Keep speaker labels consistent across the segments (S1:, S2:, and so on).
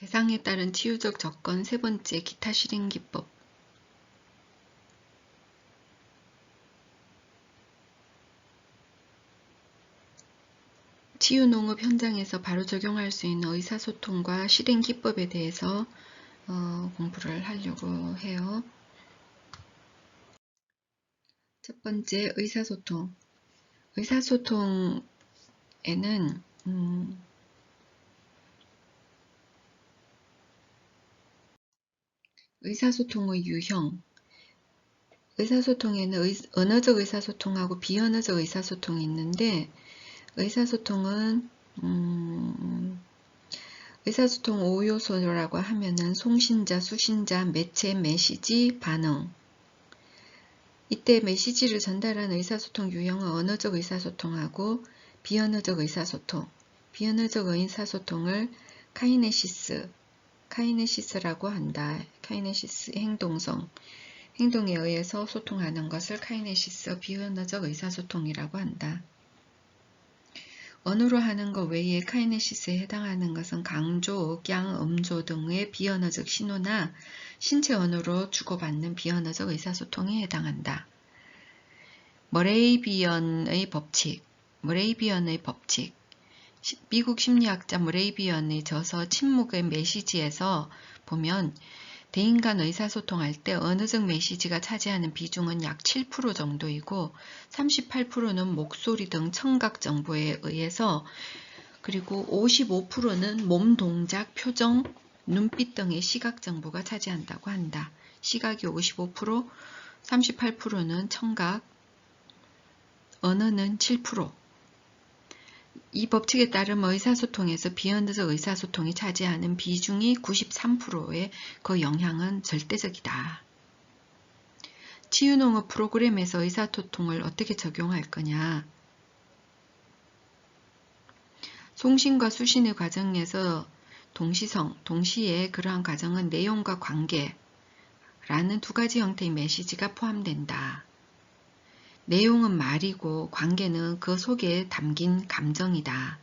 S1: 대상에 따른 치유적 접근 세 번째, 기타 실행 기법. 치유농업 현장에서 바로 적용할 수 있는 의사소통과 실행 기법에 대해서 공부를 하려고 해요. 첫 번째, 의사소통. 의사소통에는 의사소통의 유형. 의사소통에는 언어적 의사소통하고 비언어적 의사소통이 있는데, 의사소통은 의사소통 5요소라고 하면은 송신자, 수신자, 매체, 메시지, 반응. 이때 메시지를 전달하는 의사소통 유형은 언어적 의사소통하고 비언어적 의사소통. 비언어적 의사소통을 카이네시스라고 한다. 카이네시스, 행동성. 행동에 의해서 소통하는 것을 카이네시스, 비언어적 의사소통이라고 한다. 언어로 하는 것 외에 카이네시스에 해당하는 것은 강조, 억양, 음조 등의 비언어적 신호나 신체 언어로 주고받는 비언어적 의사소통에 해당한다. 머레이비언의 법칙. 미국 심리학자 머레이비언의 저서 침묵의 메시지에서 보면 대인간 의사소통할 때 언어적 메시지가 차지하는 비중은 약 7% 정도이고 38%는 목소리 등 청각 정보에 의해서, 그리고 55%는 몸 동작, 표정, 눈빛 등의 시각 정보가 차지한다고 한다. 시각이 55%, 38%는 청각, 언어는 7%. 이 법칙에 따르면 의사소통에서 비언어적 의사소통이 차지하는 비중이 93%의 그 영향은 절대적이다. 치유농업 프로그램에서 의사소통을 어떻게 적용할 거냐? 송신과 수신의 과정에서 동시에 그러한 과정은 내용과 관계라는 두 가지 형태의 메시지가 포함된다. 내용은 말이고 관계는 그 속에 담긴 감정이다.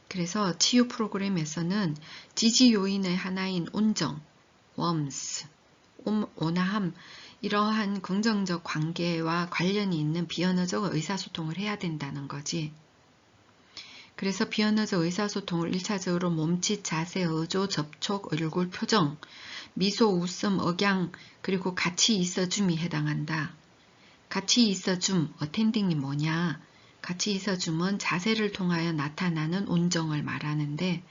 S1: 그래서 치유 프로그램에서는 지지 요인의 하나인 온정, warmth, 온화함, 이러한 긍정적 관계와 관련이 있는 비언어적 의사소통을 해야 된다는 거지. 그래서 비언어적 의사소통을 1차적으로 몸짓, 자세, 어조, 접촉, 얼굴 표정, 미소, 웃음, 억양, 그리고 같이 있어줌이 해당한다. 같이 있어줌, 어텐딩이 뭐냐? 같이 있어줌은 자세를 통하여 나타나는 온정을 말하는데,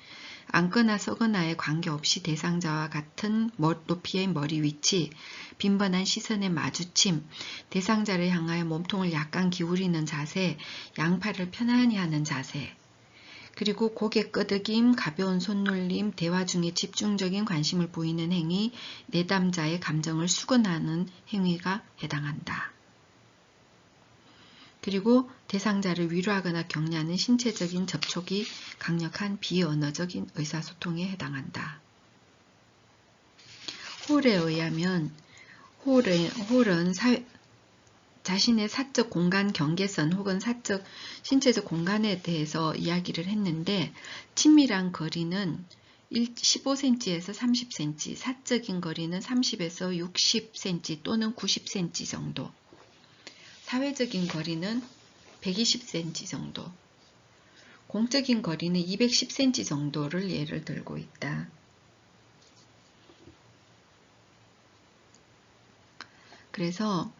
S1: 앉거나 서거나에 관계없이 대상자와 같은 높이의 머리 위치, 빈번한 시선의 마주침, 대상자를 향하여 몸통을 약간 기울이는 자세, 양팔을 편안히 하는 자세, 그리고 고개 끄덕임, 가벼운 손놀림, 대화 중에 집중적인 관심을 보이는 행위, 내담자의 감정을 수긍하는 행위가 해당한다. 그리고 대상자를 위로하거나 격려하는 신체적인 접촉이 강력한 비언어적인 의사소통에 해당한다. 홀에 의하면 홀은 자신의 사적 공간 경계선 혹은 사적 신체적 공간에 대해서 이야기를 했는데, 친밀한 거리는 15cm에서 30cm, 사적인 거리는 30에서 60cm 또는 90cm 정도, 사회적인 거리는 120cm 정도, 공적인 거리는 210cm 정도를 예를 들고 있다. 그래서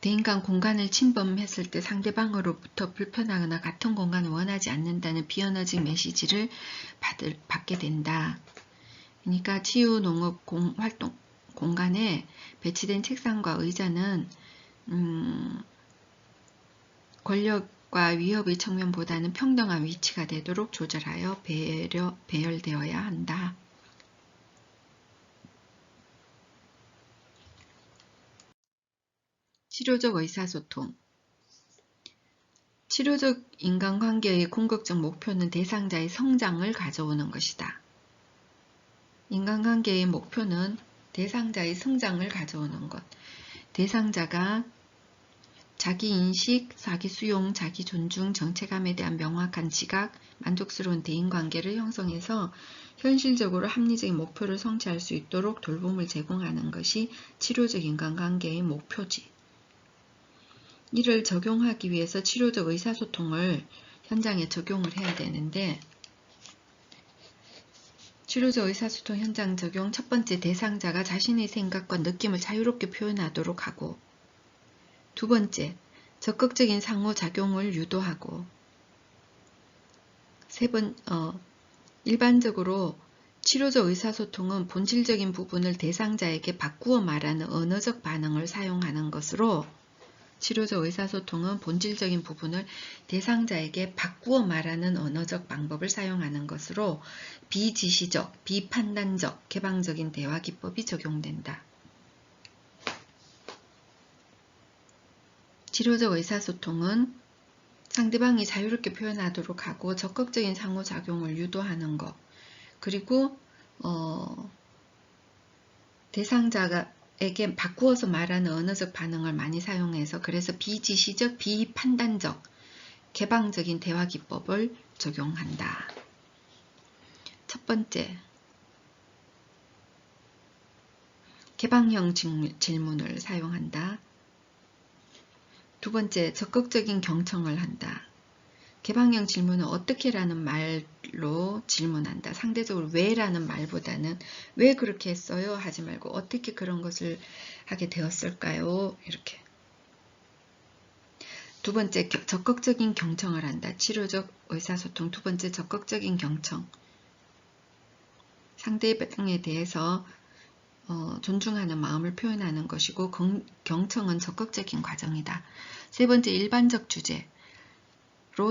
S1: 대인간 공간을 침범했을 때 상대방으로부터 불편하거나 같은 공간을 원하지 않는다는 비언어적 메시지를 받게 된다. 그러니까 치유농업 활동 공간에 배치된 책상과 의자는 권력과 위협의 측면보다는 평등한 위치가 되도록 조절하여 배열되어야 한다. 치료적 의사소통. 치료적 인간관계의 궁극적 목표는 대상자의 성장을 가져오는 것이다. 인간관계의 목표는 대상자의 성장을 가져오는 것. 대상자가 자기 인식, 자기 수용, 자기 존중, 정체감에 대한 명확한 지각, 만족스러운 대인관계를 형성해서 현실적으로 합리적인 목표를 성취할 수 있도록 돌봄을 제공하는 것이 치료적 인간관계의 목표지. 이를 적용하기 위해서 치료적 의사소통을 현장에 적용을 해야 되는데, 치료적 의사소통 현장 적용 첫 번째, 대상자가 자신의 생각과 느낌을 자유롭게 표현하도록 하고, 두 번째, 적극적인 상호작용을 유도하고, 일반적으로 치료적 의사소통은 본질적인 부분을 대상자에게 바꾸어 말하는 언어적 반응을 사용하는 것으로, 치료적 의사소통은 본질적인 부분을 대상자에게 바꾸어 말하는 언어적 방법을 사용하는 것으로 비지시적, 비판단적, 개방적인 대화 기법이 적용된다. 치료적 의사소통은 상대방이 자유롭게 표현하도록 하고 적극적인 상호작용을 유도하는 것, 그리고 대상자에게 바꾸어서 말하는 언어적 반응을 많이 사용해서, 그래서 비지시적, 비판단적, 개방적인 대화 기법을 적용한다. 첫 번째, 개방형 질문을 사용한다. 두 번째, 적극적인 경청을 한다. 개방형 질문은 어떻게 라는 말로 질문한다. 상대적으로 왜 라는 말보다는 왜 그렇게 했어요? 하지 말고 어떻게 그런 것을 하게 되었을까요? 이렇게. 두 번째, 적극적인 경청을 한다. 치료적 의사소통 두 번째, 적극적인 경청. 상대방에 대해서 존중하는 마음을 표현하는 것이고, 경청은 적극적인 과정이다. 세 번째, 일반적 주제로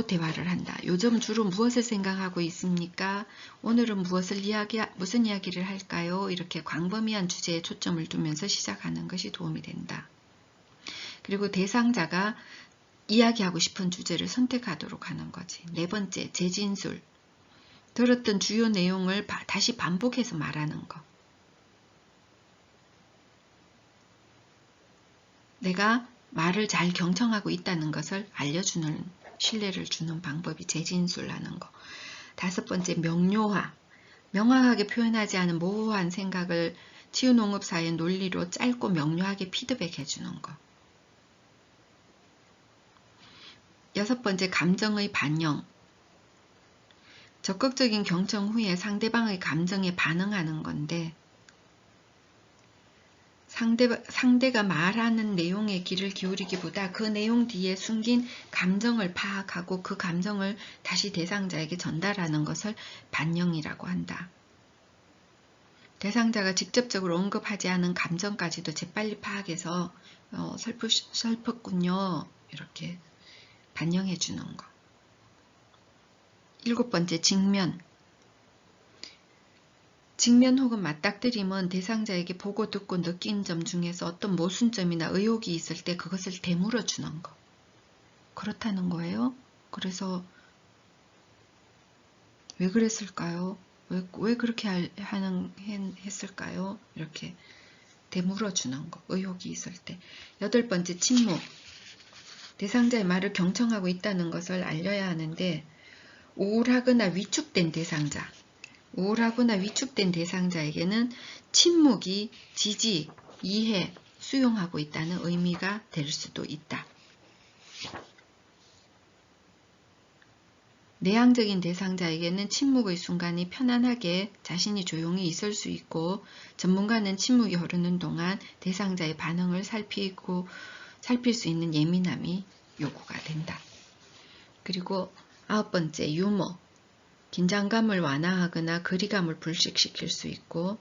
S1: 대화를 한다. 요즘 주로 무엇을 생각하고 있습니까? 오늘은 무슨 이야기를 할까요? 이렇게 광범위한 주제에 초점을 두면서 시작하는 것이 도움이 된다. 그리고 대상자가 이야기하고 싶은 주제를 선택하도록 하는 거지. 네 번째, 재진술. 들었던 주요 내용을 다시 반복해서 말하는 것. 내가 말을 잘 경청하고 있다는 것을 알려주는, 신뢰를 주는 방법이 재진술하는 거. 다섯 번째, 명료화. 명확하게 표현하지 않은 모호한 생각을 치유농업사의 논리로 짧고 명료하게 피드백해 주는 거. 여섯 번째, 감정의 반영. 적극적인 경청 후에 상대방의 감정에 반응하는 건데, 상대가 말하는 내용에 귀를 기울이기보다 그 내용 뒤에 숨긴 감정을 파악하고 그 감정을 다시 대상자에게 전달하는 것을 반영이라고 한다. 대상자가 직접적으로 언급하지 않은 감정까지도 재빨리 파악해서 슬펐군요. 이렇게 반영해 주는 것. 일곱 번째, 직면. 직면 혹은 맞닥뜨림은 대상자에게 보고 듣고 느낀 점 중에서 어떤 모순점이나 의혹이 있을 때 그것을 되물어 주는 것. 그렇다는 거예요. 그래서 왜 그랬을까요? 왜 그렇게 했을까요? 이렇게 되물어 주는 것. 의혹이 있을 때. 여덟 번째, 침묵. 대상자의 말을 경청하고 있다는 것을 알려야 하는데, 우울하거나 위축된 대상자에게는 침묵이 지지, 이해, 수용하고 있다는 의미가 될 수도 있다. 내향적인 대상자에게는 침묵의 순간이 편안하게 자신이 조용히 있을 수 있고, 전문가는 침묵이 흐르는 동안 대상자의 반응을 살필 수 있는 예민함이 요구가 된다. 그리고 아홉 번째, 유머. 긴장감을 완화하거나 거리감을 불식시킬 수 있고,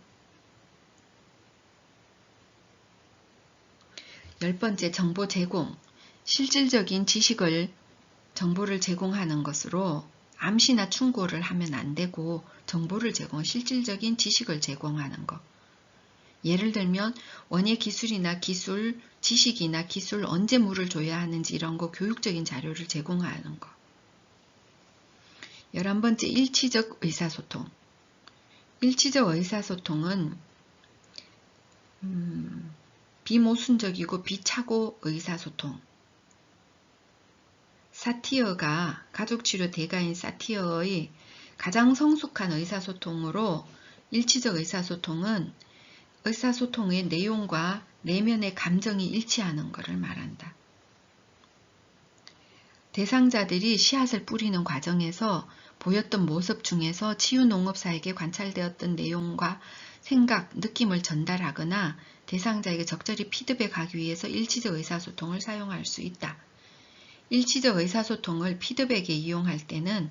S1: 열 번째, 정보 제공. 실질적인 정보를 제공하는 것으로 암시나 충고를 하면 안 되고, 실질적인 지식을 제공하는 것. 예를 들면 원예 지식이나 기술, 언제 물을 줘야 하는지 이런 거 교육적인 자료를 제공하는 것. 11번째, 일치적 의사소통. 일치적 의사소통은 비모순적이고 비착오 의사소통. 사티어가 가족치료 대가인 사티어의 가장 성숙한 의사소통으로 일치적 의사소통은 의사소통의 내용과 내면의 감정이 일치하는 것을 말한다. 대상자들이 씨앗을 뿌리는 과정에서 보였던 모습 중에서 치유농업사에게 관찰되었던 내용과 생각, 느낌을 전달하거나 대상자에게 적절히 피드백하기 위해서 일치적 의사소통을 사용할 수 있다. 일치적 의사소통을 피드백에 이용할 때는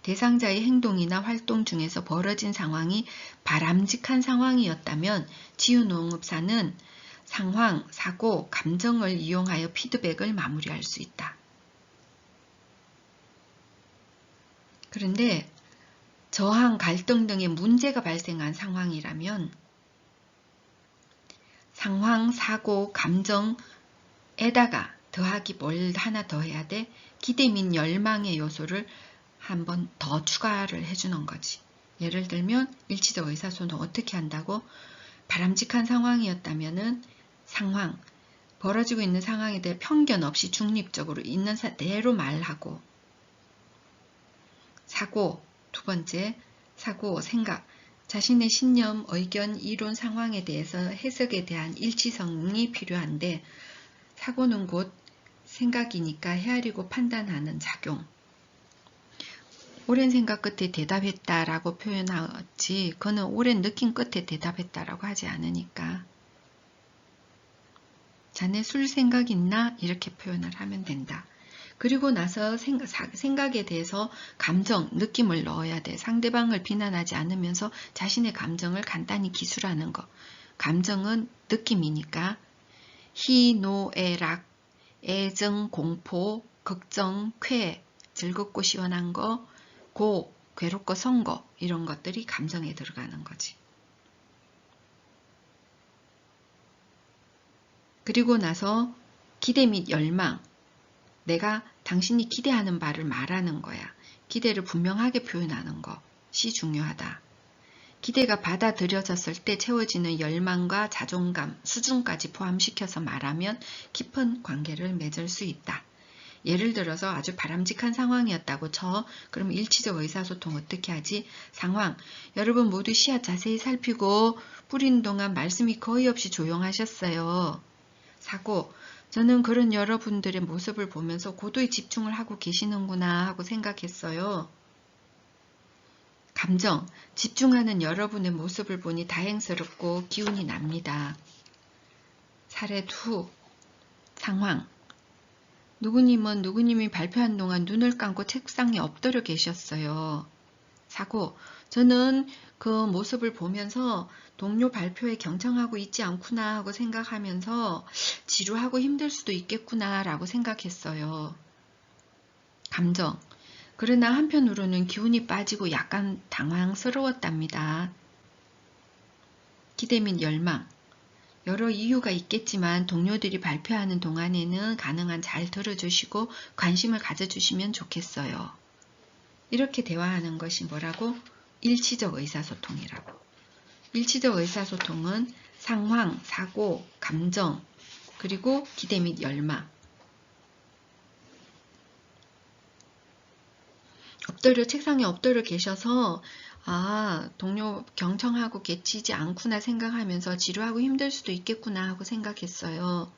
S1: 대상자의 행동이나 활동 중에서 벌어진 상황이 바람직한 상황이었다면 치유농업사는 상황, 사고, 감정을 이용하여 피드백을 마무리할 수 있다. 그런데 저항, 갈등 등의 문제가 발생한 상황이라면 상황, 사고, 감정에다가 더하기 뭘 하나 더 해야 돼? 기대 및 열망의 요소를 한 번 더 추가를 해주는 거지. 예를 들면 일치적 의사소통 어떻게 한다고? 바람직한 상황이었다면은 상황, 벌어지고 있는 상황에 대해 편견 없이 중립적으로 있는 대로 말하고, 사고, 두 번째, 사고, 생각, 자신의 신념, 의견, 이론, 상황에 대해서 해석에 대한 일치성이 필요한데 사고는 곧 생각이니까 헤아리고 판단하는 작용. 오랜 생각 끝에 대답했다라고 표현하지 그는 오랜 느낌 끝에 대답했다라고 하지 않으니까 자네 술 생각 있나? 이렇게 표현을 하면 된다. 그리고 나서 생각에 대해서 감정, 느낌을 넣어야 돼. 상대방을 비난하지 않으면서 자신의 감정을 간단히 기술하는 거. 감정은 느낌이니까 희, 노, 애, 락, 애정, 공포, 걱정, 쾌, 즐겁고 시원한 거, 고, 괴롭고 선거 이런 것들이 감정에 들어가는 거지. 그리고 나서 기대 및 열망, 내가 당신이 기대하는 바를 말하는 거야. 기대를 분명하게 표현하는 것이 중요하다. 기대가 받아들여졌을 때 채워지는 열망과 자존감, 수준까지 포함시켜서 말하면 깊은 관계를 맺을 수 있다. 예를 들어서 아주 바람직한 상황이었다고 쳐. 그럼 일치적 의사소통 어떻게 하지? 상황, 여러분 모두 씨앗 자세히 살피고 뿌리는 동안 말씀이 거의 없이 조용하셨어요. 사고, 저는 그런 여러분들의 모습을 보면서 고도의 집중을 하고 계시는구나 하고 생각했어요. 감정, 집중하는 여러분의 모습을 보니 다행스럽고 기운이 납니다. 사례 2, 상황. 누구님은 누구님이 발표한 동안 눈을 감고 책상에 엎드려 계셨어요. 사고, 저는 그 모습을 보면서 동료 발표에 경청하고 있지 않구나 하고 생각하면서 지루하고 힘들 수도 있겠구나 라고 생각했어요. 감정, 그러나 한편으로는 기운이 빠지고 약간 당황스러웠답니다. 기대 및 열망, 여러 이유가 있겠지만 동료들이 발표하는 동안에는 가능한 잘 들어주시고 관심을 가져주시면 좋겠어요. 이렇게 대화하는 것이 뭐라고? 일치적 의사소통이라고. 일치적 의사소통은 상황, 사고, 감정, 그리고 기대 및 열망. 책상에 엎드려 계셔서 동료 경청하고 계시지 않구나 생각하면서 지루하고 힘들 수도 있겠구나 하고 생각했어요.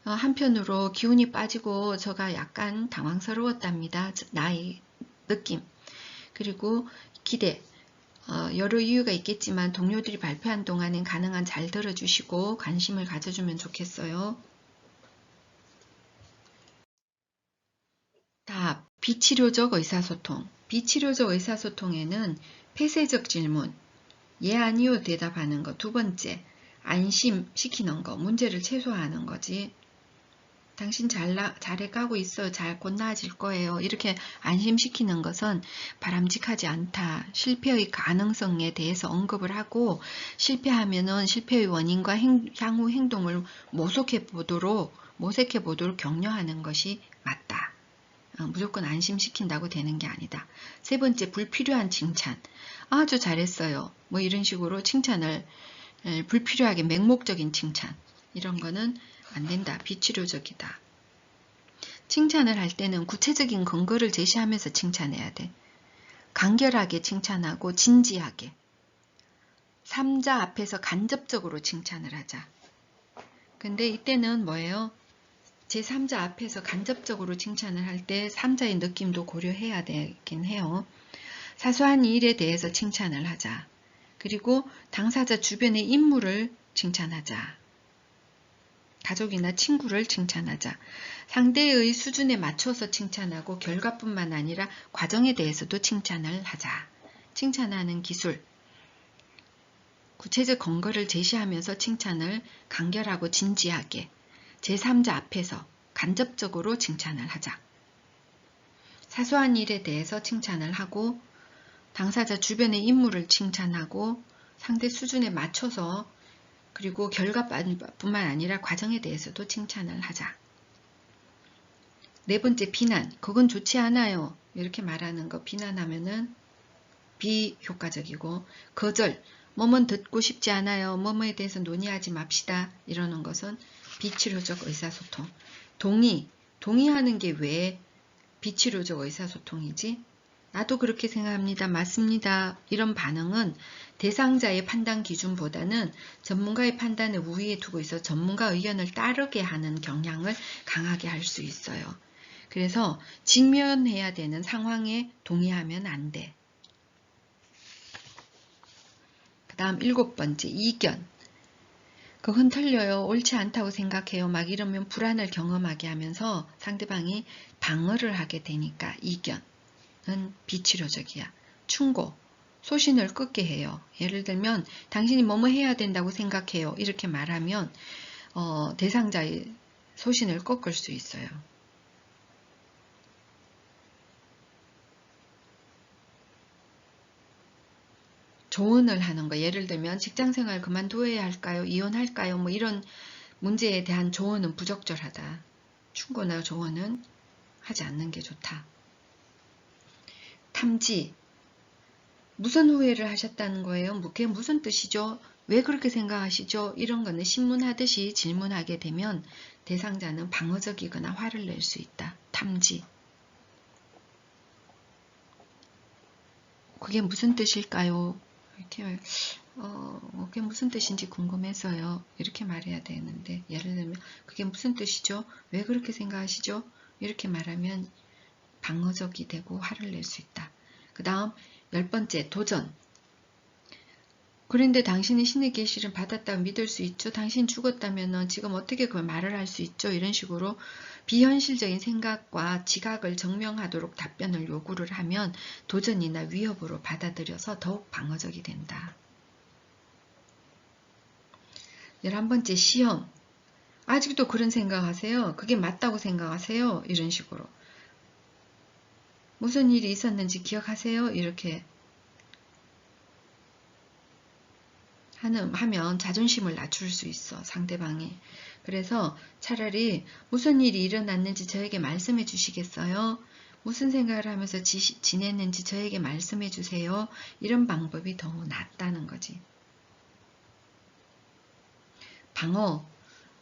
S1: 한편으로 기운이 빠지고 제가 약간 당황스러웠답니다. 나의 느낌. 그리고 기대. 여러 이유가 있겠지만 동료들이 발표한 동안엔 가능한 잘 들어주시고 관심을 가져주면 좋겠어요. 답. 비치료적 의사소통. 비치료적 의사소통에는 폐쇄적 질문, 예 아니요 대답하는 거. 두 번째, 안심시키는 거, 문제를 최소화하는 거지. 당신 잘해 가고 있어. 곧 나아질 거예요. 이렇게 안심시키는 것은 바람직하지 않다. 실패의 가능성에 대해서 언급을 하고 실패하면은 실패의 원인과 향후 행동을 모색해 보도록 격려하는 것이 맞다. 무조건 안심시킨다고 되는 게 아니다. 세 번째, 불필요한 칭찬. 아주 잘했어요. 뭐 이런 식으로 칭찬을 불필요하게 맹목적인 칭찬. 이런 거는 안 된다. 비치료적이다. 칭찬을 할 때는 구체적인 근거를 제시하면서 칭찬해야 돼. 간결하게 칭찬하고 진지하게. 3자 앞에서 간접적으로 칭찬을 하자. 근데 이때는 뭐예요? 제3자 앞에서 간접적으로 칭찬을 할 때 3자의 느낌도 고려해야 되긴 해요. 사소한 일에 대해서 칭찬을 하자. 그리고 당사자 주변의 인물을 칭찬하자. 가족이나 친구를 칭찬하자. 상대의 수준에 맞춰서 칭찬하고 결과뿐만 아니라 과정에 대해서도 칭찬을 하자. 칭찬하는 기술. 구체적 근거를 제시하면서 칭찬을 간결하고 진지하게 제3자 앞에서 간접적으로 칭찬을 하자. 사소한 일에 대해서 칭찬을 하고 당사자 주변의 인물을 칭찬하고 상대 수준에 맞춰서 그리고 결과뿐만 아니라 과정에 대해서도 칭찬을 하자. 네 번째, 비난. 그건 좋지 않아요. 이렇게 말하는 거 비난하면은 비효과적이고, 거절. 뭐뭐 듣고 싶지 않아요. 뭐뭐에 대해서 논의하지 맙시다. 이러는 것은 비치료적 의사소통. 동의. 동의하는 게 왜 비치료적 의사소통이지? 나도 그렇게 생각합니다. 맞습니다. 이런 반응은 대상자의 판단 기준보다는 전문가의 판단을 우위에 두고 있어 전문가 의견을 따르게 하는 경향을 강하게 할 수 있어요. 그래서 직면해야 되는 상황에 동의하면 안 돼. 그 다음 7번째, 이견. 그건 틀려요. 옳지 않다고 생각해요. 막 이러면 불안을 경험하게 하면서 상대방이 방어를 하게 되니까 이견은 비치료적이야. 충고. 소신을 끊게 해요. 예를 들면 당신이 뭐뭐 해야 된다고 생각해요. 이렇게 말하면 대상자의 소신을 꺾을 수 있어요. 조언을 하는 거. 예를 들면 직장생활 그만둬야 할까요? 이혼할까요? 뭐 이런 문제에 대한 조언은 부적절하다. 충고나 조언은 하지 않는 게 좋다. 탐지. 무슨 후회를 하셨다는 거예요? 그게 무슨 뜻이죠? 왜 그렇게 생각하시죠? 이런 거는 신문하듯이 질문하게 되면 대상자는 방어적이거나 화를 낼 수 있다. 탐지. 그게 무슨 뜻일까요? 이렇게 그게 무슨 뜻인지 궁금해서요. 이렇게 말해야 되는데 예를 들면 그게 무슨 뜻이죠? 왜 그렇게 생각하시죠? 이렇게 말하면 방어적이 되고 화를 낼 수 있다. 그 다음 10번째 도전. 그런데 당신이 신의 계시를 받았다고 믿을 수 있죠? 당신 죽었다면 지금 어떻게 그걸 말을 할 수 있죠? 이런 식으로 비현실적인 생각과 지각을 증명하도록 답변을 요구를 하면 도전이나 위협으로 받아들여서 더욱 방어적이 된다. 11번째 시험. 아직도 그런 생각하세요? 그게 맞다고 생각하세요? 이런 식으로. 무슨 일이 있었는지 기억하세요? 이렇게 하면 자존심을 낮출 수 있어, 상대방이. 그래서 차라리 무슨 일이 일어났는지 저에게 말씀해 주시겠어요? 무슨 생각을 하면서 지냈는지 저에게 말씀해 주세요. 이런 방법이 더 낫다는 거지. 방어.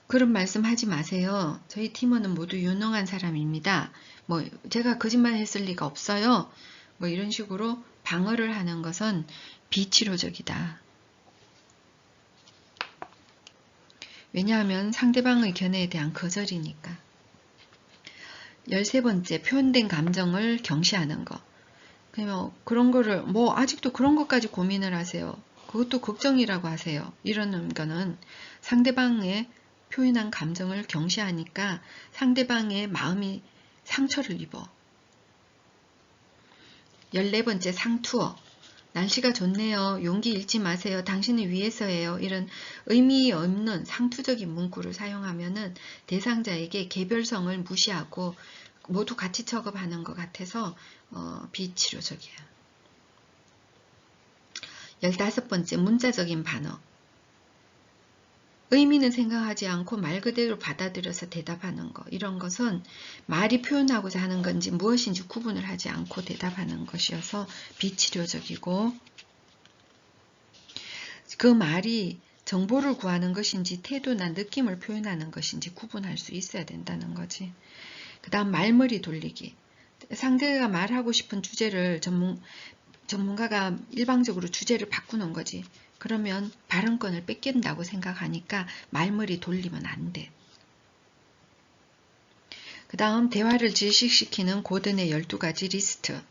S1: 그런 말씀 하지 마세요. 저희 팀원은 모두 유능한 사람입니다. 뭐 제가 거짓말 했을 리가 없어요. 뭐 이런 식으로 방어를 하는 것은 비치료적이다. 왜냐하면 상대방의 견해에 대한 거절이니까. 13번째, 표현된 감정을 경시하는 거. 그런 거를 아직도 그런 것까지 고민을 하세요. 그것도 걱정이라고 하세요. 이러는 거는 상대방의 표현한 감정을 경시하니까 상대방의 마음이 상처를 입어. 14번째, 상투어. 날씨가 좋네요. 용기 잃지 마세요. 당신을 위해서예요. 이런 의미 없는 상투적인 문구를 사용하면은 대상자에게 개별성을 무시하고 모두 같이 작업하는 것 같아서 비치료적이에요. 15번째, 문자적인 반어. 의미는 생각하지 않고 말 그대로 받아들여서 대답하는 것. 이런 것은 말이 표현하고자 하는 건지 무엇인지 구분을 하지 않고 대답하는 것이어서 비치료적이고, 그 말이 정보를 구하는 것인지 태도나 느낌을 표현하는 것인지 구분할 수 있어야 된다는 거지. 그 다음 말머리 돌리기. 상대가 말하고 싶은 주제를 전문가가 일방적으로 주제를 바꾸는 거지. 그러면 발언권을 뺏긴다고 생각하니까 말머리 돌리면 안 돼. 그 다음 대화를 질식시키는 고든의 12가지 리스트.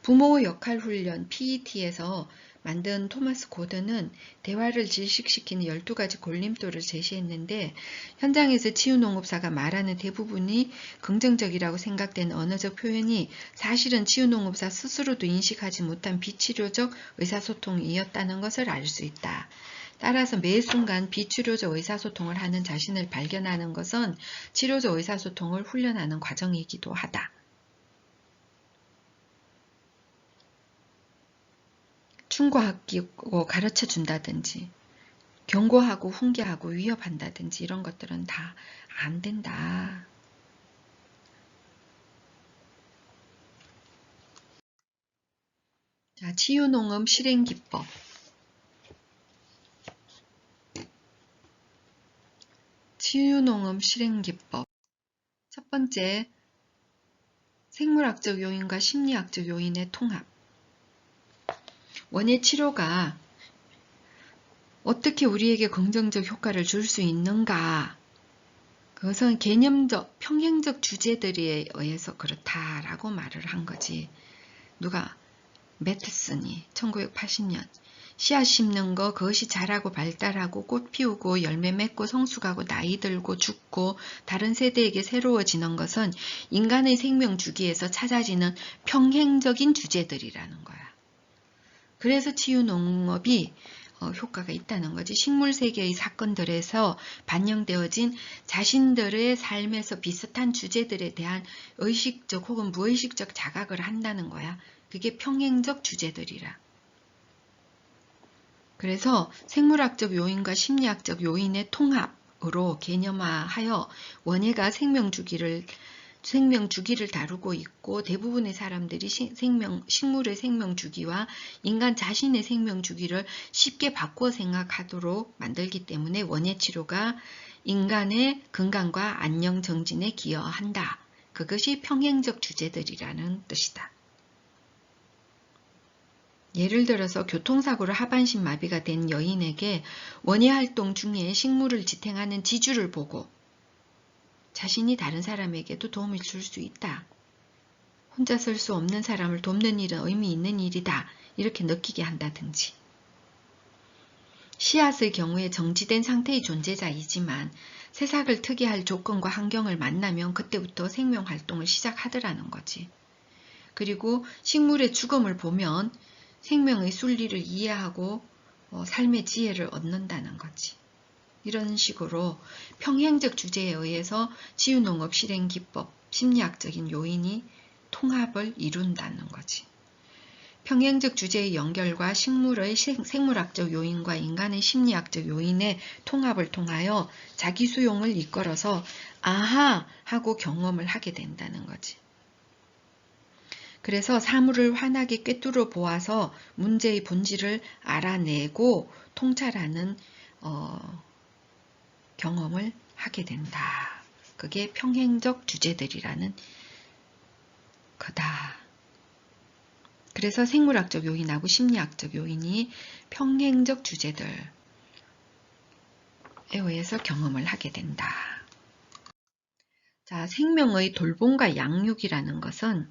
S1: 부모 역할 훈련 PET에서 만든 토마스 고든은 대화를 질식시키는 12가지 골림도를 제시했는데 현장에서 치유농업사가 말하는 대부분이 긍정적이라고 생각되는 언어적 표현이 사실은 치유농업사 스스로도 인식하지 못한 비치료적 의사소통이었다는 것을 알 수 있다. 따라서 매 순간 비치료적 의사소통을 하는 자신을 발견하는 것은 치료적 의사소통을 훈련하는 과정이기도 하다. 충고하고 가르쳐 준다든지 경고하고 훈계하고 위협한다든지 이런 것들은 다 안 된다. 자, 치유농업 실행기법. 치유농업 실행기법. 첫 번째, 생물학적 요인과 심리학적 요인의 통합. 원예 치료가 어떻게 우리에게 긍정적 효과를 줄 수 있는가? 그것은 개념적, 평행적 주제들에 의해서 그렇다라고 말을 한 거지. 누가? 매트슨이 1980년 씨앗 심는 거, 그것이 자라고 발달하고 꽃 피우고 열매 맺고 성숙하고 나이 들고 죽고 다른 세대에게 새로워지는 것은 인간의 생명 주기에서 찾아지는 평행적인 주제들이라는 거야. 그래서 치유농업이 효과가 있다는 거지. 식물세계의 사건들에서 반영되어진 자신들의 삶에서 비슷한 주제들에 대한 의식적 혹은 무의식적 자각을 한다는 거야. 그게 평행적 주제들이라. 그래서 생물학적 요인과 심리학적 요인의 통합으로 개념화하여 원예가 생명 주기를 다루고 있고 대부분의 사람들이 식물의 생명 주기와 인간 자신의 생명 주기를 쉽게 바꿔 생각하도록 만들기 때문에 원예 치료가 인간의 건강과 안녕 정진에 기여한다. 그것이 평행적 주제들이라는 뜻이다. 예를 들어서 교통사고로 하반신 마비가 된 여인에게 원예 활동 중에 식물을 지탱하는 지주를 보고 자신이 다른 사람에게도 도움을 줄 수 있다. 혼자 설 수 없는 사람을 돕는 일은 의미 있는 일이다. 이렇게 느끼게 한다든지. 씨앗의 경우에 정지된 상태의 존재자이지만 새싹을 트게 할 조건과 환경을 만나면 그때부터 생명활동을 시작하더라는 거지. 그리고 식물의 죽음을 보면 생명의 순리를 이해하고 삶의 지혜를 얻는다는 거지. 이런 식으로 평행적 주제에 의해서 치유농업 실행기법, 심리학적인 요인이 통합을 이룬다는 거지. 평행적 주제의 연결과 식물의 생물학적 요인과 인간의 심리학적 요인의 통합을 통하여 자기 수용을 이끌어서 아하 하고 경험을 하게 된다는 거지. 그래서 사물을 환하게 꿰뚫어 보아서 문제의 본질을 알아내고 통찰하는 경험을 하게 된다. 그게 평행적 주제들이라는 거다. 그래서 생물학적 요인하고 심리학적 요인이 평행적 주제들에 의해서 경험을 하게 된다. 자, 생명의 돌봄과 양육이라는 것은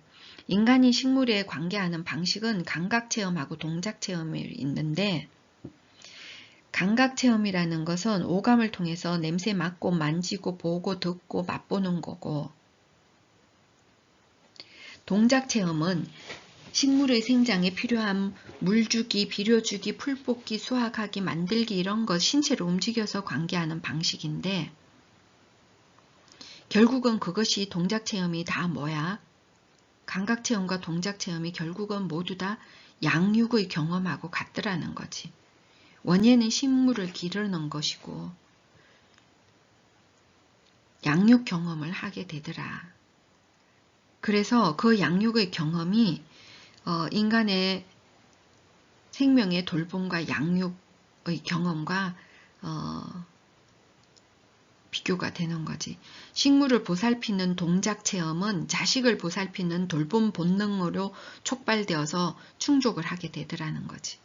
S1: 인간이 식물에 관계하는 방식은 감각체험하고 동작체험이 있는데 감각체험이라는 것은 오감을 통해서 냄새 맡고 만지고 보고 듣고 맛보는 거고 동작체험은 식물의 생장에 필요한 물 주기, 비료 주기, 풀 뽑기, 수확하기, 만들기 이런 것 신체로 움직여서 관계하는 방식인데 결국은 그것이 동작체험이 다 뭐야? 감각체험과 동작체험이 결국은 모두 다 양육의 경험하고 같더라는 거지. 원예는 식물을 기르는 것이고 양육 경험을 하게 되더라. 그래서 그 양육의 경험이 인간의 생명의 돌봄과 양육의 경험과 비교가 되는 거지. 식물을 보살피는 동작 체험은 자식을 보살피는 돌봄 본능으로 촉발되어서 충족을 하게 되더라는 거지.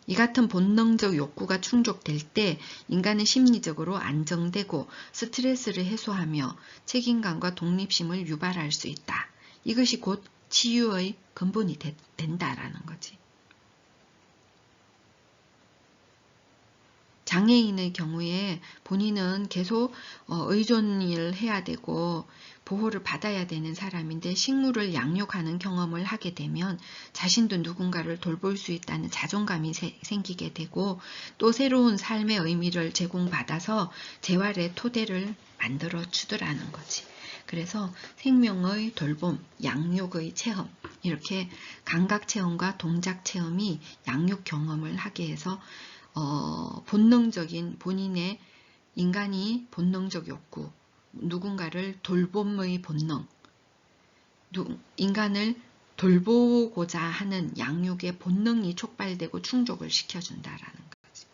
S1: 이 같은 본능적 욕구가 충족될 때 인간은 심리적으로 안정되고 스트레스를 해소하며 책임감과 독립심을 유발할 수 있다. 이것이 곧 치유의 근본이 된다라는 거지. 장애인의 경우에 본인은 계속 의존을 해야 되고 보호를 받아야 되는 사람인데 식물을 양육하는 경험을 하게 되면 자신도 누군가를 돌볼 수 있다는 자존감이 생기게 되고 또 새로운 삶의 의미를 제공받아서 재활의 토대를 만들어 주더라는 거지. 그래서 생명의 돌봄, 양육의 체험, 이렇게 감각 체험과 동작 체험이 양육 경험을 하게 해서 본능적인 본인의 인간이 본능적 욕구, 누군가를 돌봄의 본능, 인간을 돌보고자 하는 양육의 본능이 촉발되고 충족을 시켜준다라는 거지.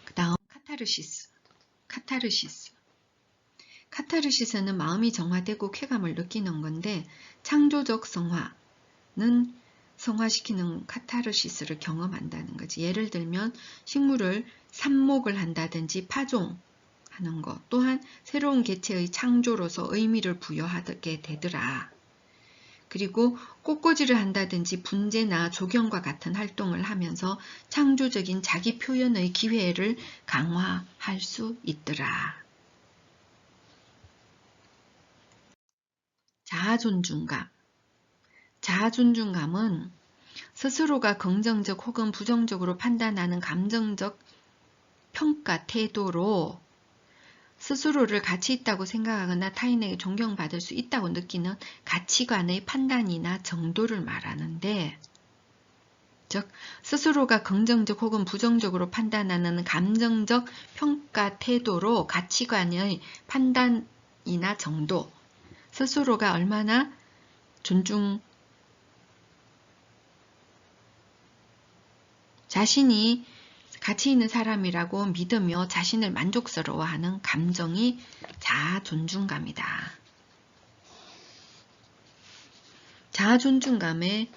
S1: 그 다음 카타르시스는 마음이 정화되고 쾌감을 느끼는 건데 창조적 성화는 성화시키는 카타르시스를 경험한다는 거지. 예를 들면 식물을 삽목을 한다든지 파종하는 것, 또한 새로운 개체의 창조로서 의미를 부여하게 되더라. 그리고 꽃꽂이를 한다든지 분재나 조경과 같은 활동을 하면서 창조적인 자기 표현의 기회를 강화할 수 있더라. 자아존중감은 스스로가 긍정적 혹은 부정적으로 판단하는 감정적 평가 태도로 스스로를 가치 있다고 생각하거나 타인에게 존경받을 수 있다고 느끼는 가치관의 판단이나 정도를 말하는데, 즉 스스로가 긍정적 혹은 부정적으로 판단하는 감정적 평가 태도로 가치관의 판단이나 정도, 스스로가 얼마나 자신이 가치 있는 사람이라고 믿으며 자신을 만족스러워하는 감정이 자아존중감이다. 자아존중감의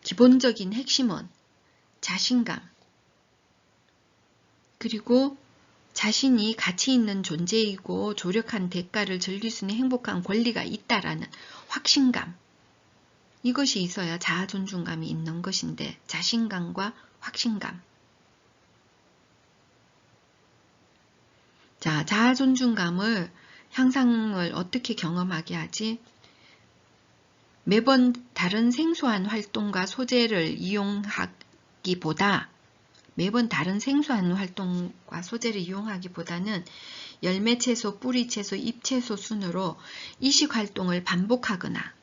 S1: 기본적인 핵심은 자신감, 그리고 자신이 가치 있는 존재이고 조력한 대가를 즐길 수 있는 행복한 권리가 있다라는 확신감, 이것이 있어야 자아존중감이 있는 것인데, 자신감과 확신감. 자, 자아존중감을 향상을 어떻게 경험하게 하지? 매번 다른 생소한 활동과 소재를 이용하기보다는 열매 채소, 뿌리 채소, 잎 채소 순으로 이식 활동을 반복하거나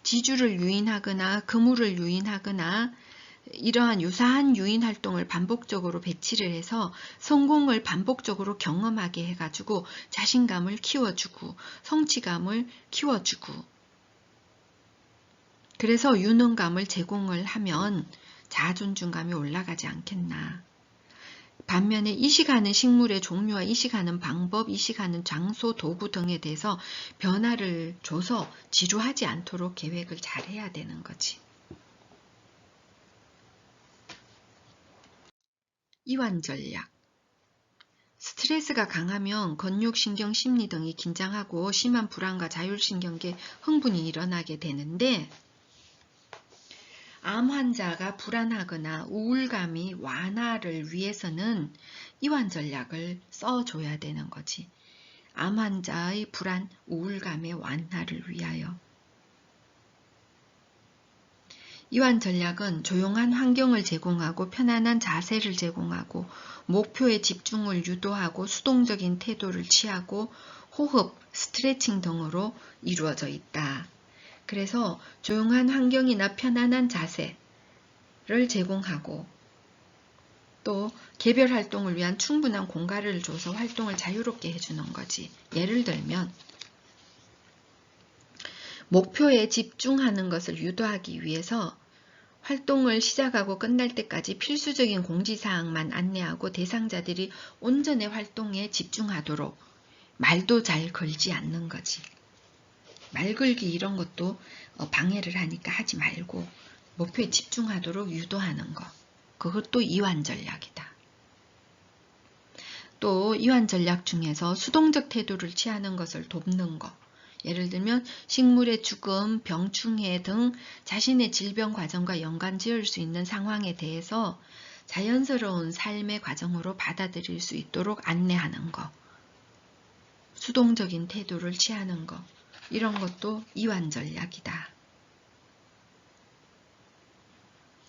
S1: 지주를 유인하거나 그물을 유인하거나 이러한 유사한 유인 활동을 반복적으로 배치를 해서 성공을 반복적으로 경험하게 해가지고 자신감을 키워주고 성취감을 키워주고, 그래서 유능감을 제공을 하면 자아존중감이 올라가지 않겠나. 반면에 이식하는 식물의 종류와 이식하는 방법, 이식하는 장소, 도구 등에 대해서 변화를 줘서 지루하지 않도록 계획을 잘 해야 되는 거지. 이완 전략. 스트레스가 강하면 근육신경, 심리 등이 긴장하고 심한 불안과 자율신경계 흥분이 일어나게 되는데, 암 환자가 불안하거나 우울감이 완화를 위해서는 이완 전략을 써줘야 되는 거지. 암 환자의 불안, 우울감의 완화를 위하여. 이완 전략은 조용한 환경을 제공하고 편안한 자세를 제공하고 목표에 집중을 유도하고 수동적인 태도를 취하고 호흡, 스트레칭 등으로 이루어져 있다. 그래서 조용한 환경이나 편안한 자세를 제공하고 또 개별 활동을 위한 충분한 공간을 줘서 활동을 자유롭게 해주는 거지. 예를 들면 목표에 집중하는 것을 유도하기 위해서 활동을 시작하고 끝날 때까지 필수적인 공지사항만 안내하고 대상자들이 온전히 활동에 집중하도록 말도 잘 걸지 않는 거지. 말 걸기 이런 것도 방해를 하니까 하지 말고 목표에 집중하도록 유도하는 거. 그것도 이완 전략이다. 또 이완 전략 중에서 수동적 태도를 취하는 것을 돕는 거. 예를 들면 식물의 죽음, 병충해 등 자신의 질병 과정과 연관 지을 수 있는 상황에 대해서 자연스러운 삶의 과정으로 받아들일 수 있도록 안내하는 거. 수동적인 태도를 취하는 거. 이런 것도 이완 전략이다.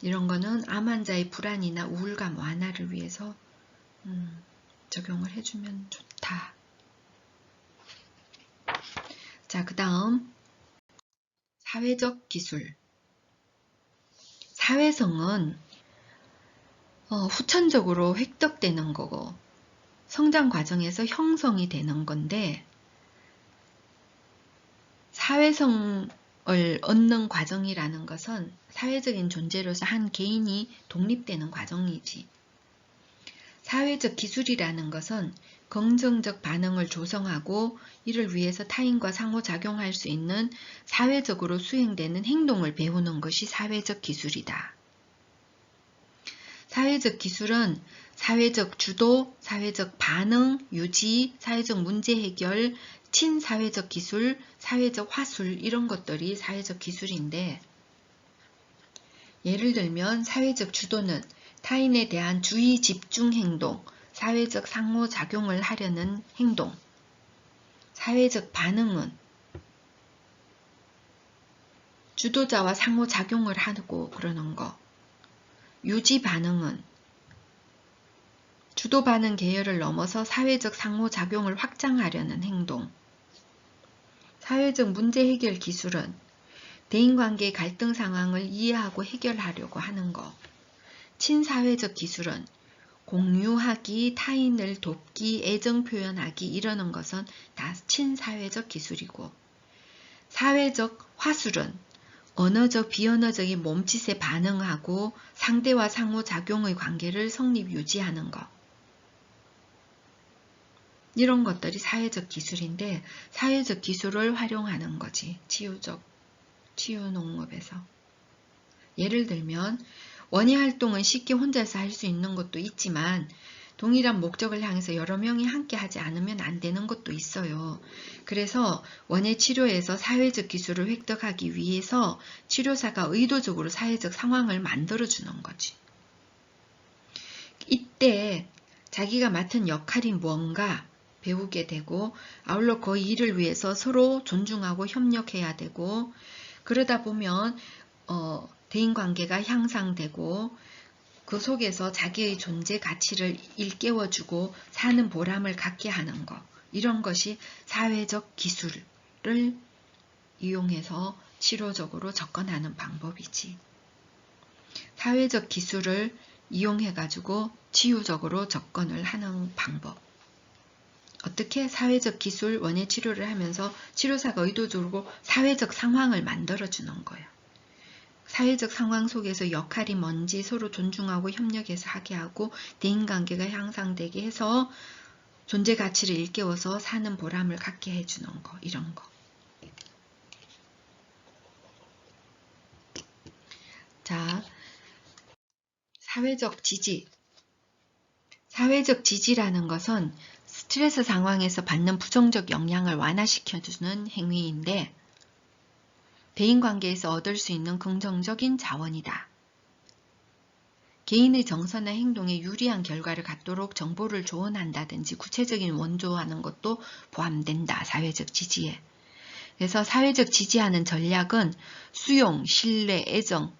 S1: 이런 거는 암 환자의 불안이나 우울감 완화를 위해서 적용을 해주면 좋다. 자, 그 다음 사회적 기술. 사회성은 후천적으로 획득되는 거고 성장 과정에서 형성이 되는 건데 사회성을 얻는 과정이라는 것은 사회적인 존재로서 한 개인이 독립되는 과정이지. 사회적 기술이라는 것은 긍정적 반응을 조성하고 이를 위해서 타인과 상호작용할 수 있는 사회적으로 수행되는 행동을 배우는 것이 사회적 기술이다. 사회적 기술은 사회적 주도, 사회적 반응, 유지, 사회적 문제 해결, 친사회적 기술, 사회적 화술 이런 것들이 사회적 기술인데 예를 들면 사회적 주도는 타인에 대한 주의 집중 행동, 사회적 상호작용을 하려는 행동. 사회적 반응은 주도자와 상호작용을 하고 그러는 거. 유지 반응은 주도 반응 계열을 넘어서 사회적 상호작용을 확장하려는 행동. 사회적 문제 해결 기술은 대인관계의 갈등 상황을 이해하고 해결하려고 하는 거. 친사회적 기술은 공유하기, 타인을 돕기, 애정 표현하기 이러는 것은 다 친사회적 기술이고 사회적 화술은 언어적, 비언어적인 몸짓에 반응하고 상대와 상호작용의 관계를 성립 유지하는 것. 이런 것들이 사회적 기술인데 사회적 기술을 활용하는 거지. 치유 농업에서. 예를 들면 원예 활동은 쉽게 혼자서 할 수 있는 것도 있지만 동일한 목적을 향해서 여러 명이 함께 하지 않으면 안 되는 것도 있어요. 그래서 원예 치료에서 사회적 기술을 획득하기 위해서 치료사가 의도적으로 사회적 상황을 만들어주는 거지. 이때 자기가 맡은 역할이 뭔가 배우게 되고 아울러 그 일을 위해서 서로 존중하고 협력해야 되고 그러다 보면 대인관계가 향상되고 그 속에서 자기의 존재 가치를 일깨워주고 사는 보람을 갖게 하는 것. 이런 것이 사회적 기술을 이용해서 치료적으로 접근하는 방법이지. 사회적 기술을 이용해가지고 치유적으로 접근을 하는 방법. 어떻게 사회적 기술 원예 치료를 하면서 치료사가 의도적으로 사회적 상황을 만들어주는 거예요. 사회적 상황 속에서 역할이 뭔지 서로 존중하고 협력해서 하게 하고 대인관계가 향상되게 해서 존재 가치를 일깨워서 사는 보람을 갖게 해주는 거. 이런 거. 자, 사회적 지지. 사회적 지지라는 것은 스트레스 상황에서 받는 부정적 영향을 완화시켜주는 행위인데 대인관계에서 얻을 수 있는 긍정적인 자원이다. 개인의 정서나 행동에 유리한 결과를 갖도록 정보를 조언한다든지 구체적인 원조하는 것도 포함된다. 사회적 지지에. 그래서 사회적 지지하는 전략은 수용, 신뢰, 애정,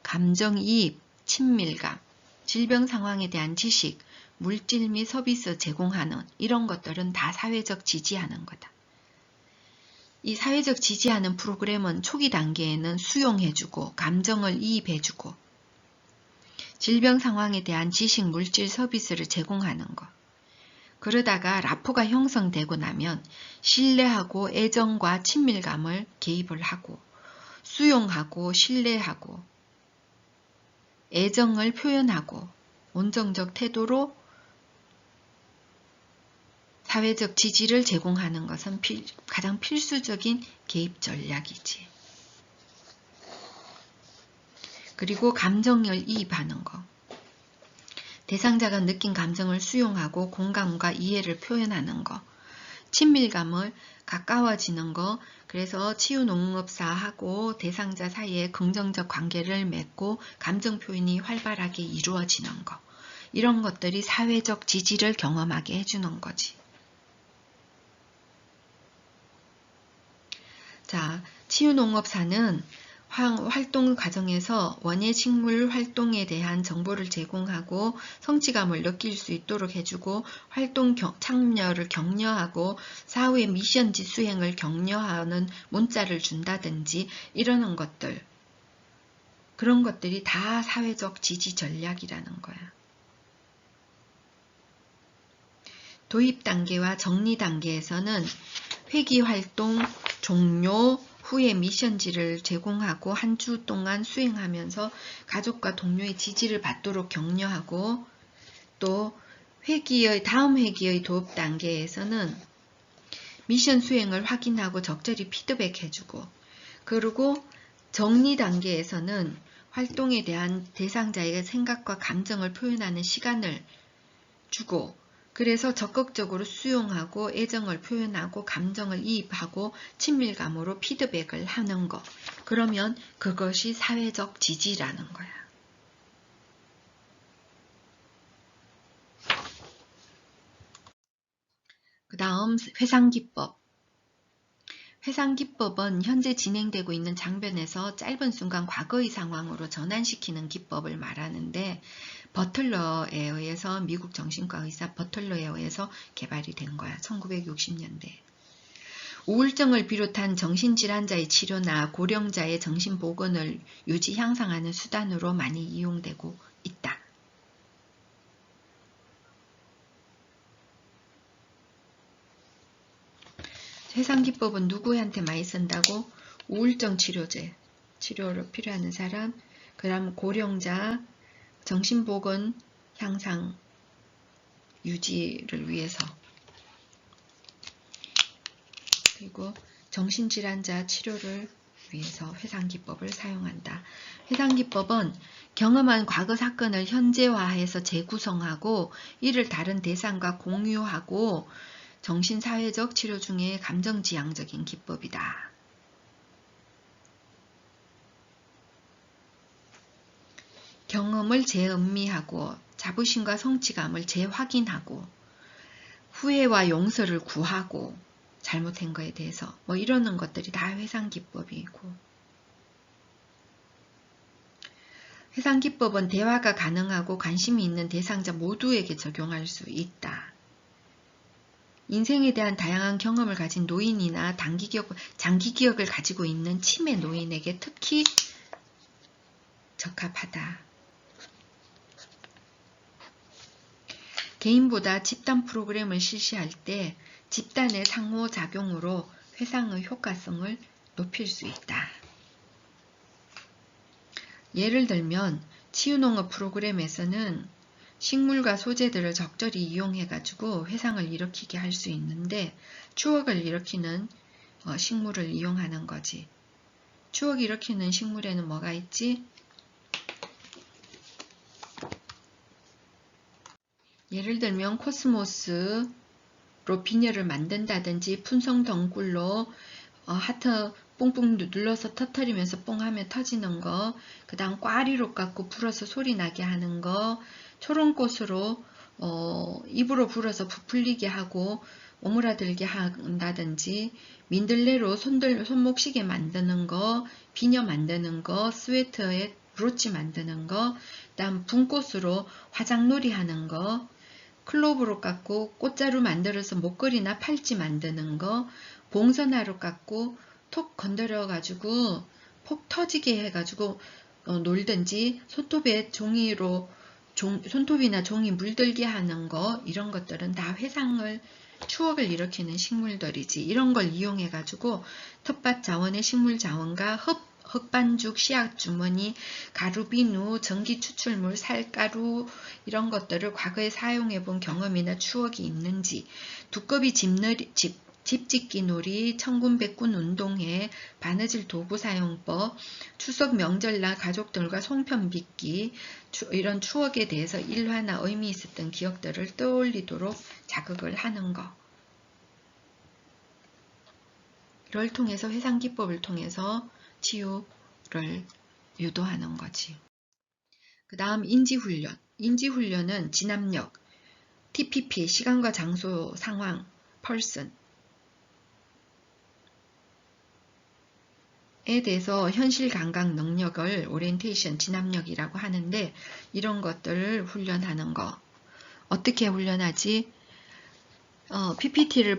S1: 감정이입, 친밀감, 질병 상황에 대한 지식, 물질 및 서비스 제공하는 이런 것들은 다 사회적 지지하는 거다. 이 사회적 지지하는 프로그램은 초기 단계에는 수용해주고 감정을 이입해주고 질병 상황에 대한 지식, 물질, 서비스를 제공하는 것. 그러다가 라포가 형성되고 나면 신뢰하고 애정과 친밀감을 개입을 하고 수용하고 신뢰하고 애정을 표현하고 온정적 태도로 사회적 지지를 제공하는 것은 가장 필수적인 개입 전략이지. 그리고 감정을 이입하는 것. 대상자가 느낀 감정을 수용하고 공감과 이해를 표현하는 것. 친밀감을 가까워지는 것. 그래서 치유농업사하고 대상자 사이에 긍정적 관계를 맺고 감정 표현이 활발하게 이루어지는 것. 이런 것들이 사회적 지지를 경험하게 해주는 거지. 자, 치유농업사는 활동 과정에서 원예 식물 활동에 대한 정보를 제공하고 성취감을 느낄 수 있도록 해주고 활동 참여를 격려하고 사후의 미션지 수행을 격려하는 문자를 준다든지 이러는 것들, 그런 것들이 다 사회적 지지 전략이라는 거야. 도입 단계와 정리 단계에서는 회기 활동 종료 후에 미션지를 제공하고 한 주 동안 수행하면서 가족과 동료의 지지를 받도록 격려하고, 또 다음 회기의 도입 단계에서는 미션 수행을 확인하고 적절히 피드백해주고, 그리고 정리 단계에서는 활동에 대한 대상자의 생각과 감정을 표현하는 시간을 주고, 그래서 적극적으로 수용하고 애정을 표현하고 감정을 이입하고 친밀감으로 피드백을 하는 것. 그러면 그것이 사회적 지지라는 거야. 그 다음 회상기법. 회상기법은 현재 진행되고 있는 장면에서 짧은 순간 과거의 상황으로 전환시키는 기법을 말하는데, 버틀러에 의해서, 미국 정신과 의사 버틀러에 의해서 개발이 된 거야. 1960년대. 우울증을 비롯한 정신질환자의 치료나 고령자의 정신보건을 유지 향상하는 수단으로 많이 이용되고 있다. 회상기법은 누구한테 많이 쓴다고? 우울증 치료로 필요한 사람, 그 다음 고령자, 정신보건 향상 유지를 위해서, 그리고 정신질환자 치료를 위해서 회상기법을 사용한다. 회상기법은 경험한 과거 사건을 현재화해서 재구성하고 이를 다른 대상과 공유하고 정신사회적 치료 중에 감정지향적인 기법이다. 경험을 재음미하고 자부심과 성취감을 재확인하고 후회와 용서를 구하고 잘못한 거에 대해서 이러는 것들이 다 회상기법이고, 회상기법은 대화가 가능하고 관심이 있는 대상자 모두에게 적용할 수 있다. 인생에 대한 다양한 경험을 가진 노인이나 장기기억을 가지고 있는 치매 노인에게 특히 적합하다. 개인보다 집단 프로그램을 실시할 때 집단의 상호작용으로 회상의 효과성을 높일 수 있다. 예를 들면 치유농업 프로그램에서는 식물과 소재들을 적절히 이용해가지고 회상을 일으키게 할 수 있는데, 추억을 일으키는 식물을 이용하는 거지. 추억 일으키는 식물에는 뭐가 있지? 예를 들면 코스모스로 비녀를 만든다든지, 품성 덩굴로 하트 뽕뽕 눌러서 터트리면서 뽕 하면 터지는 거, 그 다음 꽈리로 깎고 불어서 소리 나게 하는 거, 초롱꽃으로 입으로 불어서 부풀리게 하고 오므라들게 한다든지, 민들레로 손목시계 만드는 거, 비녀 만드는 거, 스웨터에 브로치 만드는 거, 그다음 분꽃으로 화장놀이 하는 거, 클로브로 깎고 꽃자루 만들어서 목걸이나 팔찌 만드는 거, 봉선화로 깎고 톡 건드려 가지고 폭 터지게 해가지고 놀든지, 손톱에 손톱이나 종이 물들게 하는 거, 이런 것들은 다 추억을 일으키는 식물들이지. 이런 걸 이용해 가지고 텃밭 자원의 식물 자원과 흑반죽, 씨앗 주머니, 가루, 비누, 전기 추출물, 쌀가루 이런 것들을 과거에 사용해 본 경험이나 추억이 있는지, 두꺼비 집짓기 놀이, 천군백군 운동회, 바느질 도구 사용법, 추석 명절날 가족들과 송편 빚기 이런 추억에 대해서 일화나 의미 있었던 기억들을 떠올리도록 자극을 하는 거. 를 통해서 회상기법을 통해서 치유를 유도하는 거지. 그 다음 인지훈련. 인지훈련은 진압력, TPP, 시간과 장소, 상황, person 에 대해서 현실 감각 능력을 오리엔테이션, 진압력이라고 하는데 이런 것들을 훈련하는 거. 어떻게 훈련하지? PPT를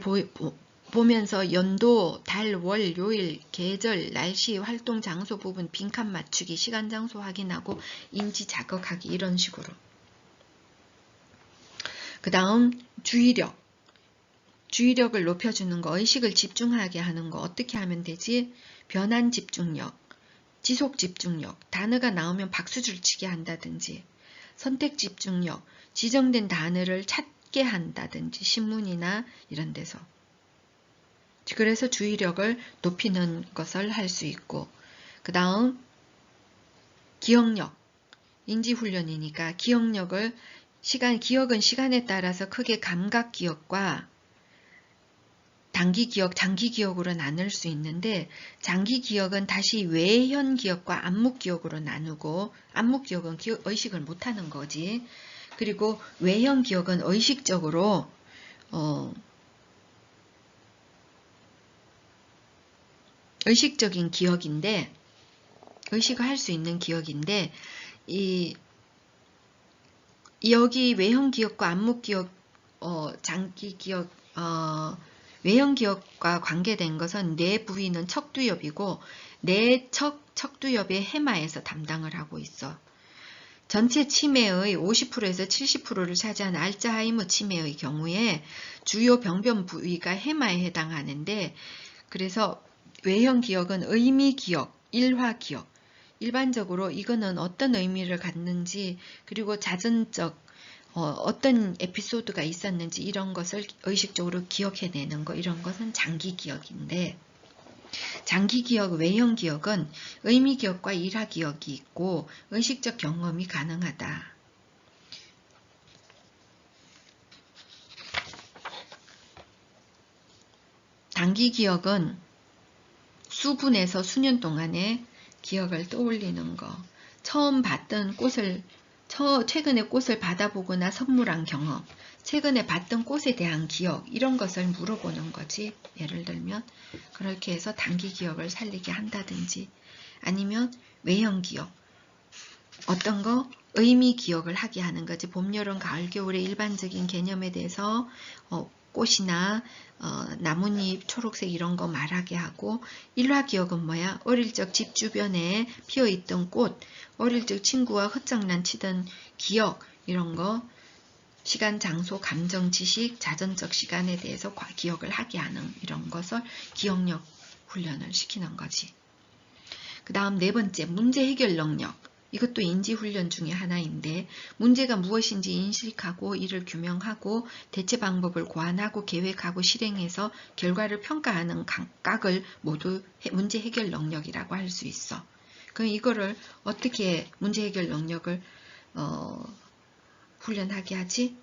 S1: 보면서 연도, 달, 월, 요일, 계절, 날씨, 활동, 장소 부분 빈칸 맞추기, 시간, 장소 확인하고 인지 자극하기 이런 식으로. 그 다음 주의력. 주의력을 높여주는 거, 의식을 집중하게 하는 거 어떻게 하면 되지? 변환 집중력, 지속 집중력, 단어가 나오면 박수를 치게 한다든지, 선택 집중력, 지정된 단어를 찾게 한다든지, 신문이나 이런 데서. 그래서 주의력을 높이는 것을 할 수 있고, 그 다음 기억력, 인지훈련이니까 기억력을 기억은 시간에 따라서 크게 감각 기억과 단기 기억, 장기 기억으로 나눌 수 있는데 장기 기억은 다시 외현 기억과 암묵 기억으로 나누고 암묵 기억은 의식을 못하는 거지. 그리고 외현 기억은 의식적으로 의식적인 기억인데 의식을 할 수 있는 기억인데 여기 외형 기억과 암묵 기억, 장기 기억, 외형 기억과 관계된 것은 뇌 부위는 척두엽이고 척두엽의 해마에서 담당을 하고 있어. 전체 치매의 50%에서 70%를 차지한 알츠하이머 치매의 경우에 주요 병변 부위가 해마에 해당하는데 그래서 외형 기억은 의미 기억, 일화 기억, 일반적으로 이거는 어떤 의미를 갖는지 그리고 자전적 어떤 에피소드가 있었는지 이런 것을 의식적으로 기억해내는 거 이런 것은 장기 기억인데 장기 기억, 외형 기억은 의미 기억과 일화 기억이 있고 의식적 경험이 가능하다. 단기 기억은 수분에서 수년 동안의 기억을 떠올리는 거. 처음 봤던 꽃을 최근에 꽃을 받아보거나 선물한 경험, 최근에 봤던 꽃에 대한 기억 이런 것을 물어보는 거지. 예를 들면 그렇게 해서 단기 기억을 살리게 한다든지 아니면 외형 기억 어떤 거 의미 기억을 하게 하는 거지. 봄, 여름, 가을, 겨울의 일반적인 개념에 대해서 꽃이나 나뭇잎, 초록색 이런 거 말하게 하고 일화 기억은 뭐야? 어릴 적 집 주변에 피어있던 꽃, 어릴 적 친구와 헛장난 치던 기억 이런 거 시간, 장소, 감정, 지식, 자전적 시간에 대해서 기억을 하게 하는 이런 것을 기억력 훈련을 시키는 거지. 그 다음 네 번째 문제 해결 능력. 이것도 인지훈련 중에 하나인데 문제가 무엇인지 인식하고 이를 규명하고 대체 방법을 고안하고 계획하고 실행해서 결과를 평가하는 감각을 모두 문제 해결 능력이라고 할 수 있어. 그럼 이거를 어떻게 문제 해결 능력을 훈련하게 하지?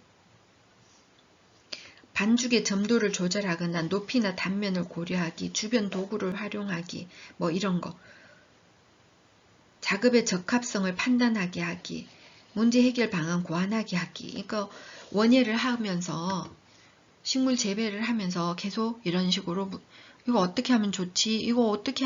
S1: 반죽의 점도를 조절하거나 높이나 단면을 고려하기, 주변 도구를 활용하기, 뭐 이런 거. 작업의 적합성을 판단하게 하기, 문제 해결 방안 고안하게 하기. 그러니까 원예를 하면서 식물 재배를 하면서 계속 이런 식으로 이거 어떻게 하면 좋지? 이거 어떻게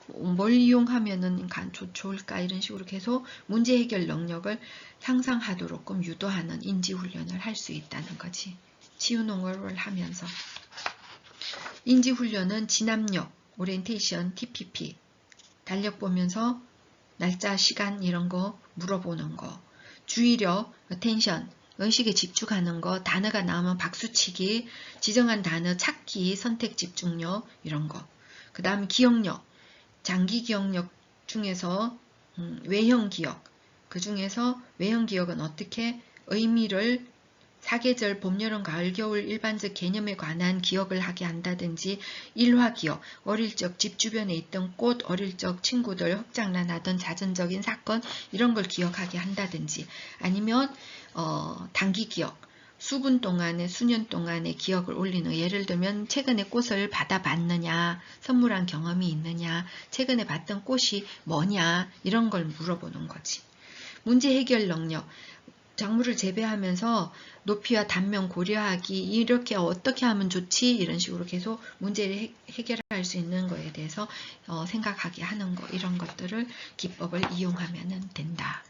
S1: 뭘 이용하면은 좋을까? 이런 식으로 계속 문제 해결 능력을 향상하도록 유도하는 인지 훈련을 할 수 있다는 거지. 치유 농업을 하면서 인지 훈련은 진압력, 오리엔테이션, TPP 달력 보면서 날짜, 시간 이런 거 물어보는 거, 주의력, attention, 의식에 집중하는 거, 단어가 나오면 박수치기, 지정한 단어 찾기, 선택 집중력 이런 거. 그 다음 기억력, 장기 기억력 중에서 외형 기억, 그 중에서 외형 기억은 어떻게 의미를 사계절, 봄, 여름, 가을, 겨울 일반적 개념에 관한 기억을 하게 한다든지, 일화 기억, 어릴 적 집 주변에 있던 꽃, 어릴 적 친구들 흑장난하던 자전적인 사건 이런 걸 기억하게 한다든지, 아니면 단기 기억, 수분 동안에 수년 동안의 기억을 올리는, 예를 들면 최근에 꽃을 받아봤느냐, 선물한 경험이 있느냐, 최근에 봤던 꽃이 뭐냐 이런 걸 물어보는 거지. 문제 해결 능력, 작물을 재배하면서 높이와 단면 고려하기, 이렇게 어떻게 하면 좋지? 이런 식으로 계속 문제를 해결할 수 있는 거에 대해서 생각하게 하는 거, 이런 것들을 기법을 이용하면 된다.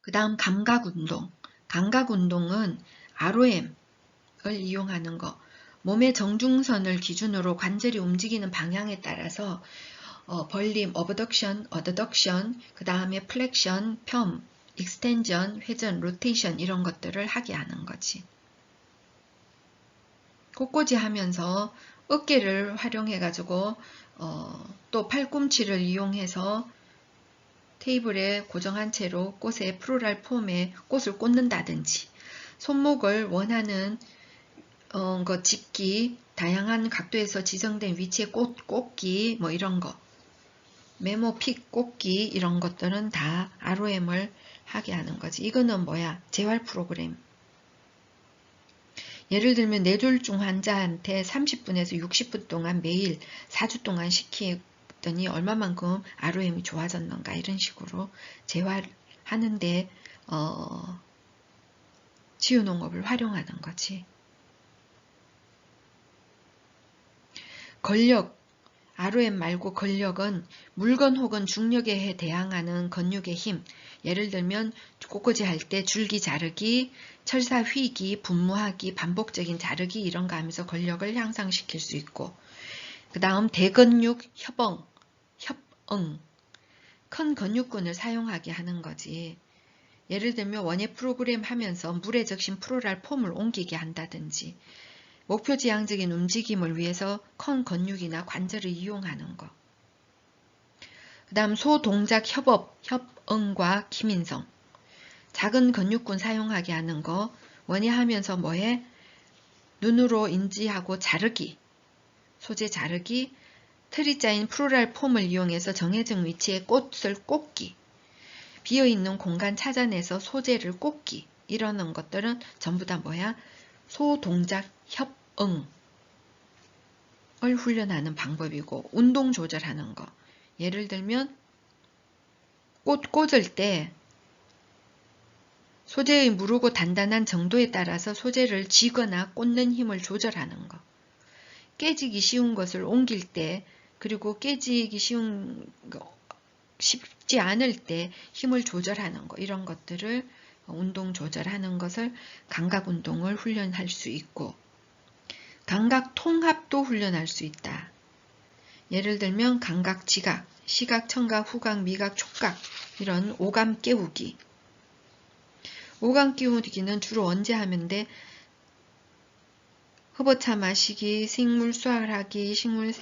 S1: 그 다음 감각운동. 감각운동은 ROM을 이용하는 거. 몸의 정중선을 기준으로 관절이 움직이는 방향에 따라서 벌림, 어버덕션, 어드덕션, 그 다음에 플렉션, 펴, 익스텐전, 회전, 로테이션 이런 것들을 하게 하는 거지. 꽃꽂이 하면서 어깨를 활용해가지고 또 팔꿈치를 이용해서 테이블에 고정한 채로 꽃의 플로랄 폼에 꽃을 꽂는다든지, 손목을 원하는 거 집기, 다양한 각도에서 지정된 위치에 꽂기 뭐 이런 거, 메모 픽 꽂기 이런 것들은 다 ROM을 하게 하는 거지. 이거는 뭐야? 재활 프로그램. 예를 들면 뇌졸중 환자한테 30분에서 60분 동안 매일 4주 동안 시키더니 얼마만큼 ROM이 좋아졌는가 이런 식으로 재활하는데 치유농업을 활용하는 거지. 권력, ROM 말고 권력은 물건 혹은 중력에 대항하는 근육의 힘, 예를 들면 꽃꽂이 할 때 줄기 자르기, 철사 휘기, 분무하기, 반복적인 자르기 이런 거 하면서 권력을 향상시킬 수 있고, 그 다음 대근육 협응, 큰 근육근을 사용하게 하는 거지. 예를 들면 원예 프로그램 하면서 물에 적신 플로랄 폼을 옮기게 한다든지, 목표 지향적인 움직임을 위해서 큰 근육이나 관절을 이용하는 거. 그 다음 소동작 협응과 기민성. 작은 근육군 사용하게 하는 거. 원예하면서 뭐해? 눈으로 인지하고 자르기. 소재 자르기. 틀이 짜인 플로랄 폼을 이용해서 정해진 위치에 꽃을 꽂기. 비어있는 공간 찾아내서 소재를 꽂기. 이러는 것들은 전부 다 뭐야? 소동작 협응을 훈련하는 방법이고, 운동 조절하는 거. 예를 들면 꽃 꽂을 때 소재의 무르고 단단한 정도에 따라서 소재를 쥐거나 꽂는 힘을 조절하는 거. 깨지기 쉬운 것을 옮길 때, 그리고 깨지기 쉽지 않을 때 힘을 조절하는 거, 이런 것들을 운동 조절하는 것을 감각운동을 훈련할 수 있고, 감각 통합도 훈련할 수 있다. 예를 들면 감각 지각, 시각, 청각, 후각, 미각, 촉각 이런 오감 깨우기. 오감 깨우기는 주로 언제 하면 돼? 흡어차 마시기, 식물 수확하기, 식물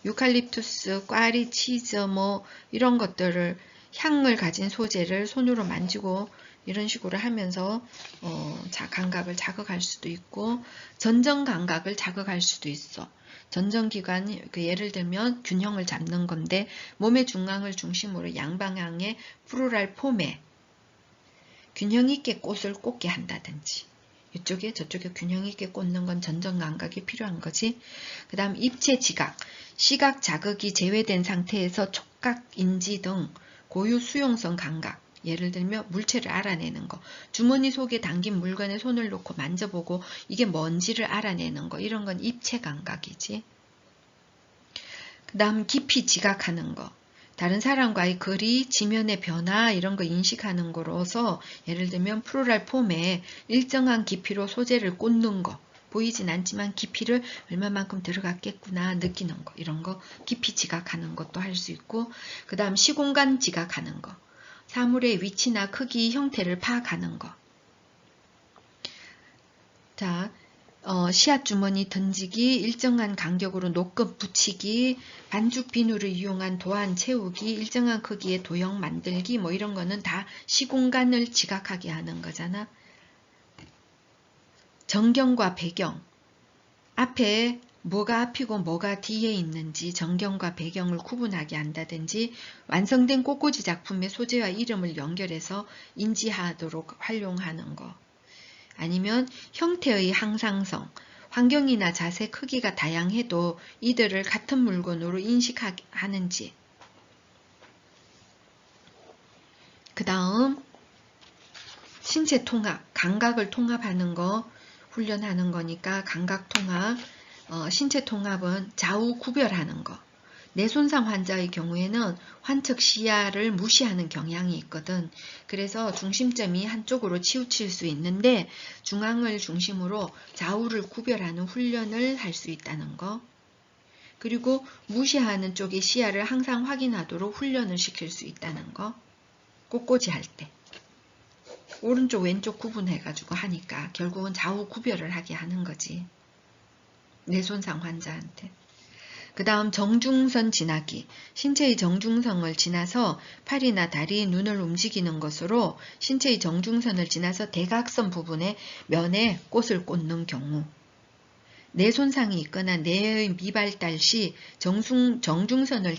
S1: 유칼립투스, 꽈리, 치즈 뭐 이런 것들을 향을 가진 소재를 손으로 만지고 이런 식으로 하면서 감각을 자극할 수도 있고, 전정 감각을 자극할 수도 있어. 전정기관, 예를 들면 균형을 잡는 건데, 몸의 중앙을 중심으로 양방향의 플로랄 폼에 균형 있게 꽃을 꽂게 한다든지, 이쪽에 저쪽에 균형 있게 꽂는 건 전정 감각이 필요한 거지. 그 다음 입체 지각, 시각 자극이 제외된 상태에서 촉각, 인지 등 고유 수용성 감각, 예를 들면 물체를 알아내는 거, 주머니 속에 담긴 물건에 손을 놓고 만져보고 이게 뭔지를 알아내는 거, 이런 건 입체 감각이지. 그 다음 깊이 지각하는 거, 다른 사람과의 거리, 지면의 변화 이런 거 인식하는 거로서, 예를 들면 플로랄 폼에 일정한 깊이로 소재를 꽂는 거, 보이진 않지만 깊이를 얼마만큼 들어갔겠구나 느끼는 거, 이런 거 깊이 지각하는 것도 할 수 있고, 그 다음 시공간 지각하는 거, 사물의 위치나 크기, 형태를 파악하는 거. 자, 씨앗 주머니 던지기, 일정한 간격으로 녹급 붙이기, 반죽 비누를 이용한 도안 채우기, 일정한 크기의 도형 만들기 뭐 이런 거는 다 시공간을 지각하게 하는 거잖아. 정경과 배경. 앞에 뭐가 앞이고 뭐가 뒤에 있는지 정경과 배경을 구분하게 한다든지 완성된 꽃꽂이 작품의 소재와 이름을 연결해서 인지하도록 활용하는 거. 아니면 형태의 항상성, 환경이나 자세 크기가 다양해도 이들을 같은 물건으로 인식하는지. 그 다음 신체 통합, 감각을 통합하는 거 훈련하는 거니까 감각 통합, 신체 통합은 좌우 구별하는 거. 뇌손상 환자의 경우에는 환측 시야를 무시하는 경향이 있거든. 그래서 중심점이 한쪽으로 치우칠 수 있는데 중앙을 중심으로 좌우를 구별하는 훈련을 할 수 있다는 거. 그리고 무시하는 쪽의 시야를 항상 확인하도록 훈련을 시킬 수 있다는 거. 꽃꽂이 할 때. 오른쪽 왼쪽 구분해가지고 하니까 결국은 좌우 구별을 하게 하는 거지. 뇌손상 환자한테. 그 다음 정중선 지나기. 신체의 정중선을 지나서 팔이나 다리, 눈을 움직이는 것으로 신체의 정중선을 지나서 대각선 부분에 면에 꽃을 꽂는 경우. 뇌 손상이 있거나 뇌의 미발달 시 정중선을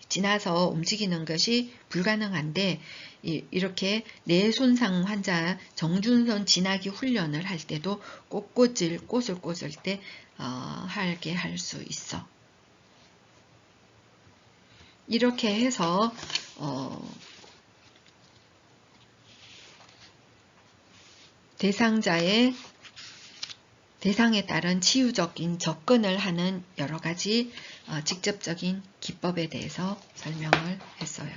S1: 지나서 움직이는 것이 불가능한데 이렇게 뇌 손상 환자 정중선 지나기 훈련을 할 때도 꽃을 꽂을 때 하게 할 수 있어. 이렇게 해서 대상에 따른 치유적인 접근을 하는 여러 가지 직접적인 기법에 대해서 설명을 했어요.